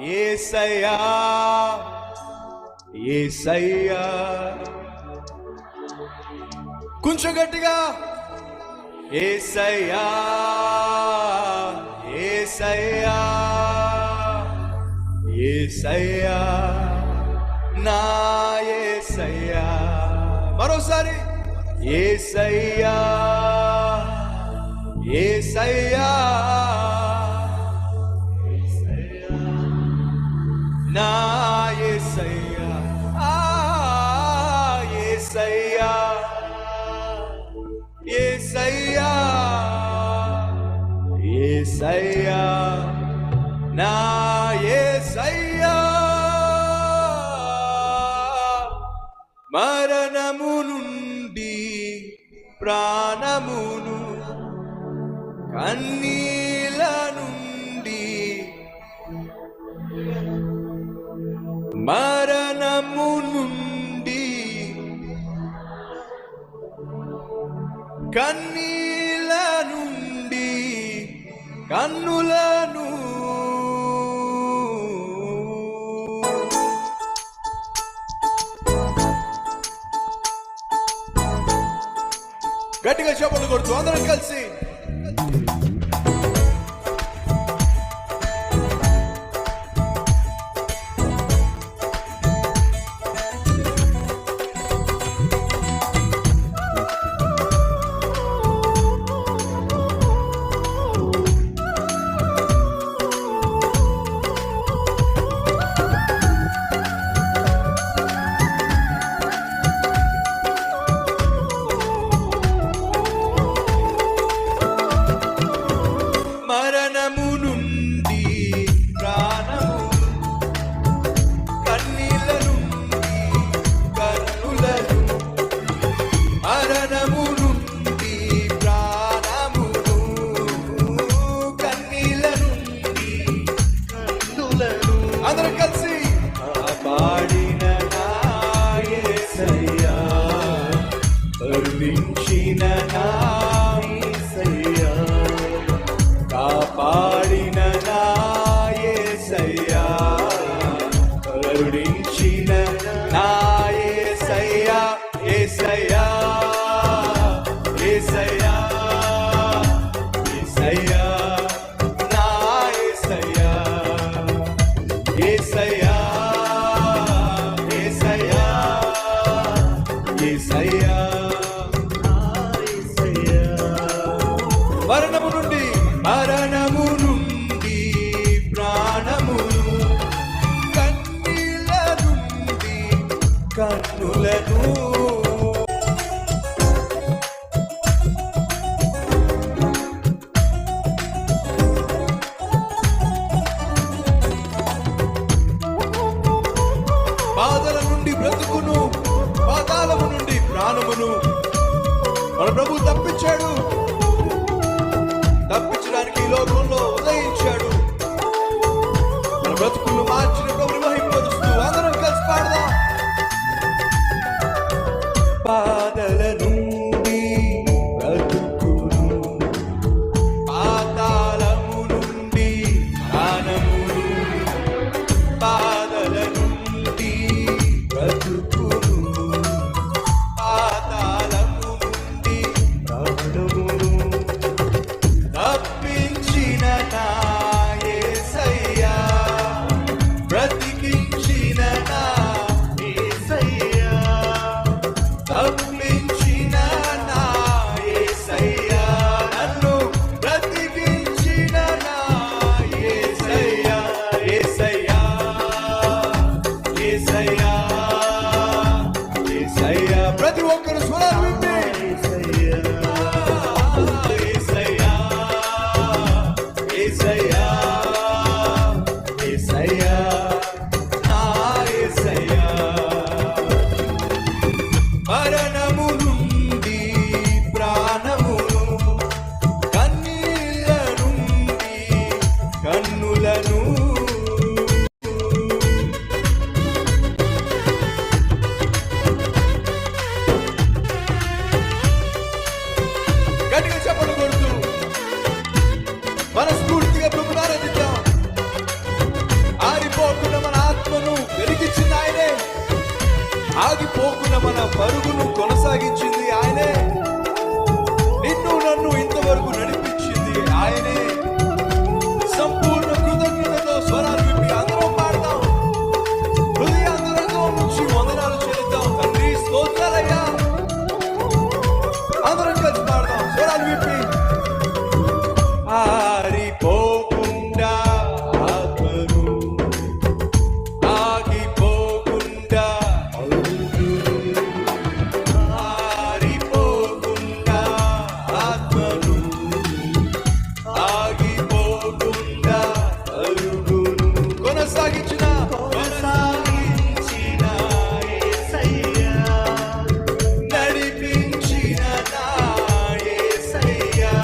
యేసయ్యా యేసయ్యా. కొంచెం గట్టిగా యేసయ్యా యేసయ్యా యేసయ్యా నా యేసయ్యా. మరోసారి యేసయ్యా యేసయ్యా నా యేసయ్యా. యేసయ్యా యేసయ్యా యేసయ్యా నా యేసయ్యా. మరణము నుండి ప్రాణమును కన్నీల నుండి మరణము నుండి కన్నీల నుండి కన్నులను గట్టిగా చప్పట్లు కొడుతూ అందరం కలిసి మరణము నుండి ప్రాణము కన్నీల నుండి కన్నులను మరణము నుండి ప్రాణమును కన్నీల నుండి కన్నులను అందరం కలిసి కాపాడిన నా యేసయ్యా కరుణించిన నా యేసయ్యా కాపాడిన నా యేసయ్యా కరుణించిన నా యేసయ్యా. యేసయ్యా యేసయ్యా యేసయ్యా నా యేసయ్యా. యేసయ్యా యేసయ్యా యేసయ్యా నా యేసయ్యా. మరణము నుండి మరణము నుండి ప్రాణమును కన్నీల నుండి కన్నులను బాధల నుండి బ్రతుకును పాతాళము నుండి ప్రాణమును మన ప్రభు తప్పించాడు. తప్పించడానికి లోకంలో ఉదయించాడు. మన బ్రతుకులు మార్చిన ప్రభుని మహిమపరుస్తూ అందరం కలిసి పాడదాం. బాధల నుండి బ్రతుకును పాతాళము నుండి ప్రాణమును బాధల నుండి బ్రతుకును పాతాళము నుండి ప్రాణమును తప్పించిన నా యేసయ్యా. మన పరుగును కొనసాగించింది ఆయనే, నిన్ను నన్ను ఇంతవరకు నడిపించింది ఆయనే. సంపూర్ణ కృతజ్ఞతతో స్వరాలు విప్పి అందరం పాడతాం, హృదయాంతరంగం నుంచి వందనాలు చెల్లిద్దాం. తండ్రి స్తోత్రాలయ్యా, అందరం కలిసి పాడదాం స్వరాలు విప్పి. ఆరిపోకుండా ఆత్మను, ఆగిపోకుండా ఆరిపోకుండా ఆత్మను, ఆగిపోకుండా అరుగును కొనసాగించిన యేసయ్యా, నడిపించిన నా యేసయ్యా,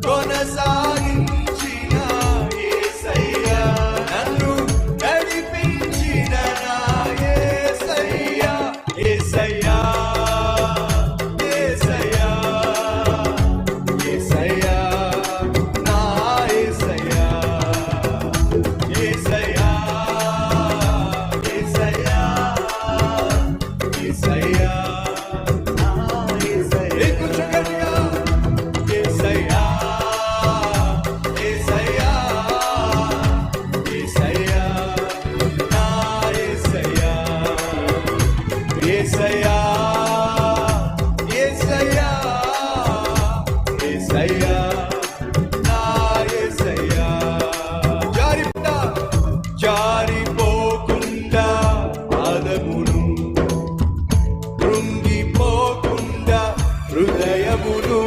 కొనసాగించిన యేసయ్యా, నన్ను నడిపించిన నా యేసయ్యా. యేసయ్యా, యేసయ్యా, యేసయ్యా, నా యేసయ్యా, యేసయ్యా, యేసయ్యా, యేసయ్యా, నా యేసయ్యా. ఇంకొంచెం గట్టిగా. యేసయ్యా, యేసయ్యా, యేసయ్యా, నా యేసయ్యా, యేసయ్యా, యేసయ్యా, యేసయ్యా, నా యేసయ్యా. జారిపోకుండా పాదమును, కృంగిపోకుండా హృదయమును,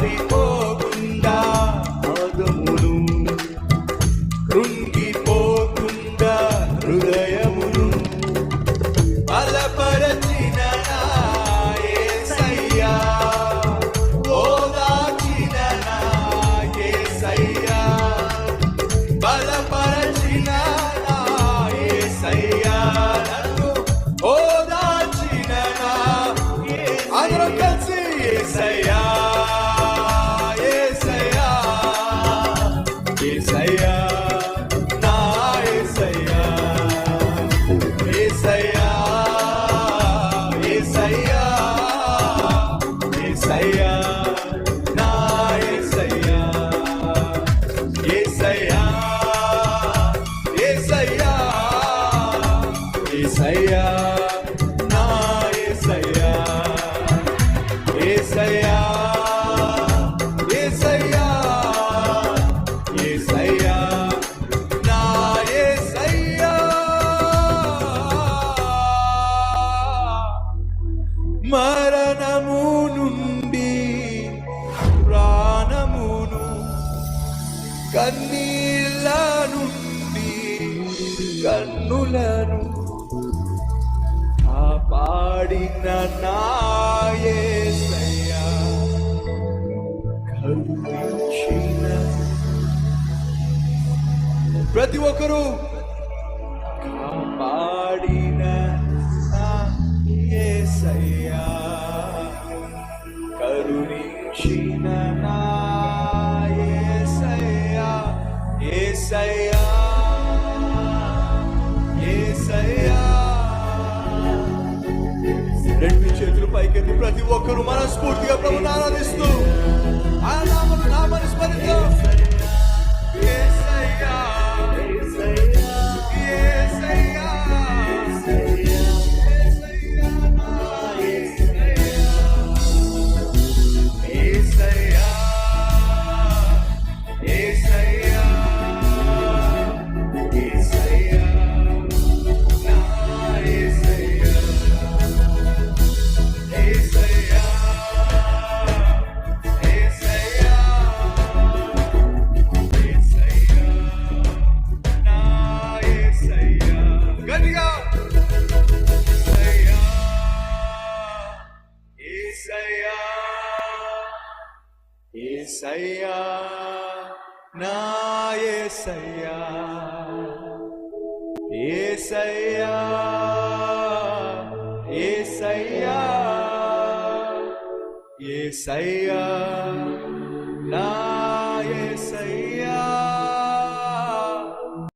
జారిపోకుండా పాదమును, కృంగిపోకుండా హృదయమును, బలపరచిన నా యేసయ్యా, ఓదార్చిన నా యేసయ్యా, బలపరచిన నా యేసయ్యా, నన్ను ఓదార్చిన నా యేసయ్యా. అందరం కలిసి యేసయ్యా, యేసయ్యా, యేసయ్యా, నా యేసయ్యా, యేసయ్యా, యేసయ్యా, యేసయ్యా, నా యేసయ్యా, యేసయ్యా, యేసయ్యా, యేసయ్యా, నా యేసయ్యా, యేసయ్యా, యేసయ్యా, యేసయ్యా, నా యేసయ్యా. మరణము నుండి ప్రాణమును, కన్నీళ్ళ నుండి కన్నులను కాపాడిన నా యేసయ్యా, కరుణించిన ప్రతి ఒక్కరూ కాపాడిన నా యేసయ్యా, కరుణించిన నా యేసయ్యా, యేసయ్యా, యేసయ్యా. రెండు చేతులు పైకెత్తి ప్రతి ఒక్కరూ మనస్ఫూర్తిగా ప్రభువుని ఆరాధిస్తూ ఆ నామమును స్మరిద్దాం. యేసయ్యా, యేసయ్యా, యేసయ్యా, యేసయ్యా, నా యేసయ్యా, యేసయ్యా, యేసయ్యా, యేసయ్యా, నా యేసయ్యా, యేసయ్యా, యేసయ్యా, యేసయ్యా, నా యేసయ్యా. గట్టిగా. యేసయ్యా, యేసయ్యా, నా యేసయ్యా, యేసయ్యా, యేసయ్యా, యేసయ్యా, నా